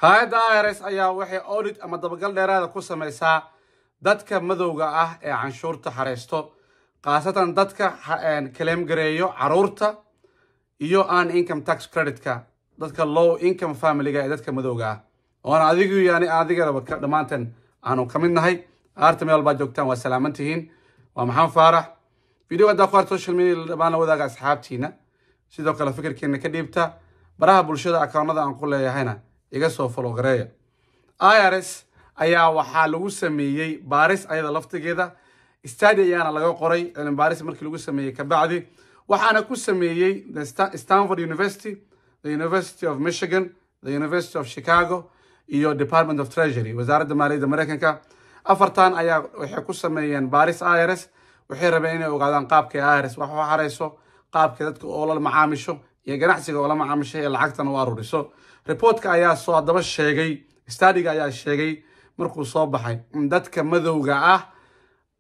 hay'adda IRS ayaa waxay audit ama dabagal dheeraada ku samaysaa dadka madowga ah ee canshuurta xareysto khaasatan dadka claim gareeyo caruurta iyo aan income tax credit-ka dadka low income family-ga ee dadka madowga ah oona adigu yani adigaba dhammaanteen aanu ka mid nahay aarta meel baa joogtaan waa salaaman tihiin waa maxamed faarax video haddaa ku arta social media dhammaan la wadaaga asxaabtiina sidoo kale fikirkiina ka dhiibta baraha bulshada akawnada aan ku leeyahayna iga soo follow gareeya IRS ayaa waxaa lagu sameeyey baaris ayada laftigeeda study ayaana laga qoray cilmi baaris markii lagu sameeyey kabacdi waxaana ku sameeyey Stanford University, the University of Michigan, the University of Chicago iyo Department of Treasury wasaaradda maaliyadda Mareykanka afartan ayaa waxay ku sameeyeen baaris IRS waxay rabeen inay ogaadaan qaabka IRS wax u xareyso qaabka dadka oo la macaamisho iyo ganacsiga oo la macaamisho ee lacagtana u aruriso reportka ayaa soo hadaba sheegay study-ga ayaa sheegay markuu soo baxay in dadka madowga ah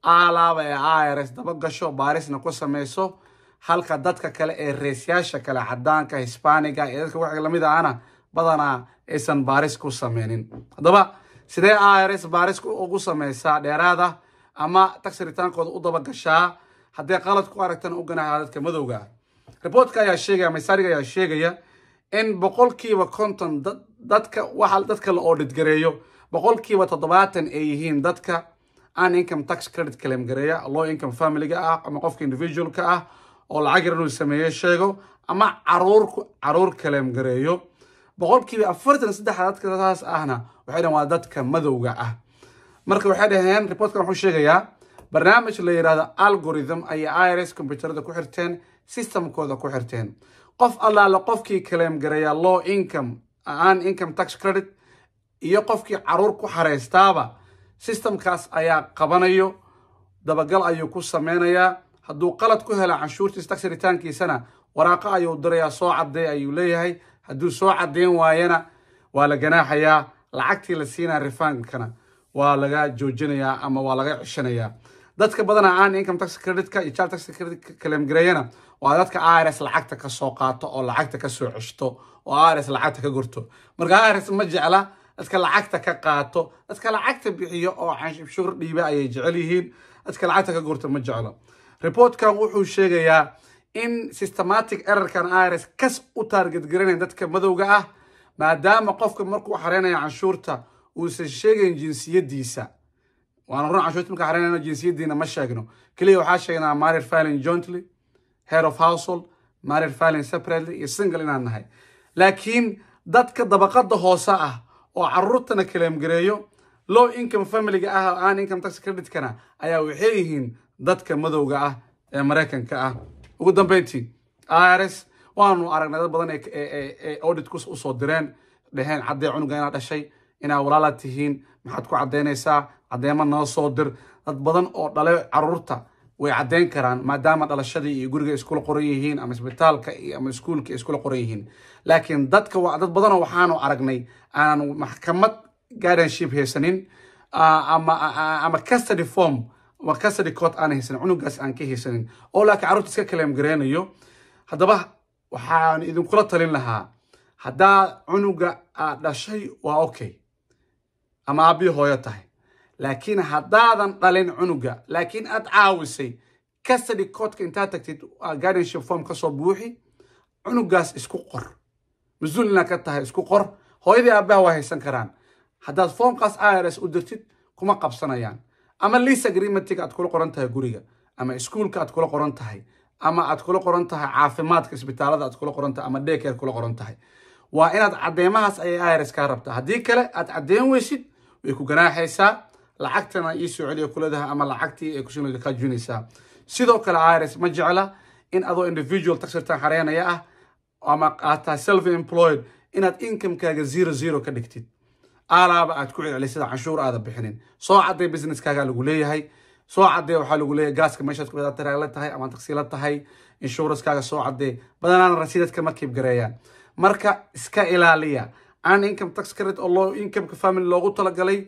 alaaba ee IRS daba gasho baarisna ku sameyso halka dadka kale ee reesyaasha kale cadaanka Hispaniga ee dadka wax lamid ahna badanaa aysan baaris ku sameynin hadaba sidee IRS baaris ugu sameysaa dheeraada ama tax return-kooda u daba gashaa haddii qalad ku aragtana u ganaha dadka madowga ah reportka ayaa sheegaya masariga ayaa sheegaya in boqolkiiba 50 dadka waxa dadka la audit gareeyo boqolkiiba 70 ay yihiin dadka aan income tax credit claim gareeya low income family-ga ah ama qofka individual-ka ah oo lacag yar inuu sameeyo sheego ama caruur claim gareeyo boqolkiiba 43 dadka taas ahna waxay dhahaan waa dadka madowga ah marka waxay dhaheen reportkan wuxuu sheegayaa barnaamij la yiraahdo algorithm ay IRS computerada ku xirteen systemkooda ku xirteen qof allaala qofkii claim gareeya low income aan income tax credit iyo qofkii caruur ku xareystaaba systemkaas ayaa qabanayo dabagal ayuu ku sameynayaa hadduu qalad ku helo canshuurtiisa tax return-kiisana waraaqa ayuu dirayaa soo cadeey ayuu leeyahay hadduu soo cadeyn waayana waa la ganaaxayaa lacagtii la siinaa refund-kana waa laga joojinayaa ama waa laga ceshanayaa dadka badanaa aan income tax credit-ka iyo child tax credit claim gareeyana waa dadka IRS lacagta ka soo qaato oo lacagta ka soo ceshto oo IRS lacagta ka gurto marka IRS ma jecla dadka lacagta ka qaato dadka lacagta bixiyo oo canshuur dhiiba ayay jecel yihiin dadka lacagta ka gurto ma jeclo reportkan wuxuu sheegayaa in systematic error-kan IRS kas u target garanayn dadka madowga ah maadaama qofka markuu xareynayo canshuurta uusan sheegayn jinsiyadiisa waana run canshuurta marka xareynayno jinsiyadiina ma sheegno kaliya waxaa sheegnaa married filing jointly head of household married filing separately iyo single inaan nahay laakiin dadka dabaqada hoose ah oo caruurtana claim gareeyo low income family-ga ah aan income tax credit-kana ayaa waxay yihiin dadka madowga ah ee Mareykanka ah ugu dambeyntii IRS waanu aragnay dad badan ee audit ku soo direen dhaheen cadee cunuga inaad dhashay inaad walaala tihiin maxaad ku cadeynaysaa cadeema noo soo dir dad badan oo dhalay caruurta way cadeyn karaan maadaama dhalashadii iyo guriga iskula qoran yihiin ama isbitaalka ama iskuulka iskula qoran yihiin laakiin dad badan oo waxaanu aragnay aan maxkamad guardianship haysanin ama custody form wa custody court aan haysanin cunugaas aan ka haysanin oo laakiin caruurta iska claim gareynayo haddaba waxaan idinkula talin lahaa haddaa cunuga aad dhashay waa okay ama aabii hooyo tahay laakiin haddaadan dhalin cunuga laakiin aad caawisay custody court-ka intaad tagtid guardianship form ka soo buuxi cunugaas isku qor mas-uul inaad ka tahay isku qor hooyadii aabbaha waa haysan karaan haddaad formkaas IRS u dirtid kuma qabsanayaan ama lease agreement-ga aad kula qoran tahay guriga ama iskuulka aad kula qoran tahay ama aad kula qoran tahay caafimaadka isbitaalada aad kula qoran tahay ama daycare kula qoran tahay waa inaad cadeemahaas ay IRS ka rabtaa haddii kale aad cadeyn weysid way ku ganaaxaysaa lacagtana ii soo celiyo kuladaha ama lacagtii ay kusoo ka junaysaa sidoo kale IRS ma jecla in adoo individual tax return xareynaya ah ama aad self employed inaad income-kaaga 00 ka dhigtid alaaba aad ku celisada canshuur aad bixinin soo caday business-kaaga lagu leeyahay soo caday waxa lagu leeyahay gaaska meeshaad ku la tahay ama taxila tahay insurance-kaaga soo caday badanaan rasiidadka ma kiib gareeyaan marka iska ilaaliya aan income tax credit oo low income family loogu talagalay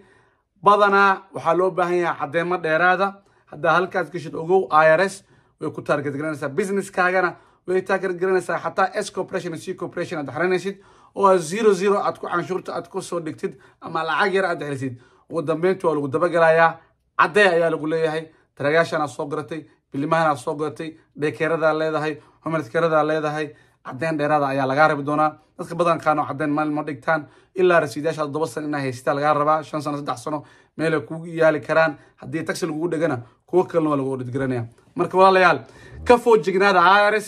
badanaa waxaa loo baahan yahay cadeemo dheeraada haddaa halkaas gashid ogow IRS way ku target garanaysaa business-kaagana way target garanaysaa xataa S corporation C corporation aad xareynaysid oo 00 aad ku canshuurta aad ku soo dhigtid ama lacag yar aad helisid ugu dambeyntii waa lagu dabagalayaa cadday ayaa lagu leeyahay taraagaashan aad soo garatay bilimahan aad soo garatay dheekeerada leedahay humanitkarada leedahay caddeyn dheeraada ayaa laga rabi doonaa dadka badankaana caddeyn maalin ma dhigtaan ilaa rasiidayaasha 7 sano inay haystaa laga rabaa 5 sano 3 sano meel ay kugu yaali karaan haddii taxi lagugu dhagana kuwa kalena waa lagu dhidgaranaya marka walaalayaal ka foojignaada IRS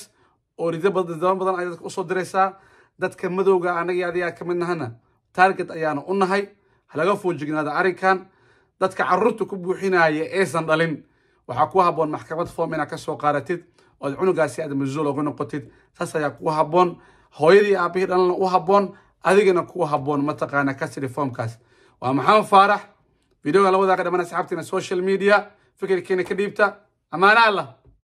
oo rido badan ay dadka usoo diraysaa dadka madowga anaga adiga ka mid nahana target ayaana u nahay halaga foojignaada arrinkan dadka carruurta ku buuxinaya aysan dhalin waxaa ku haboon maxkamad form inaad ka soo qaadatid oo cunugaasi aad masuul uga noqotid saas ayaa ku haboon hooyadii aabihii dhalana u haboon adigana ku haboon mataqaana custody formkaas waa maxamed faarax videoga la wadaaga dhammaan asxaabtiina social media fikirkiina ka dhiibta amaana allah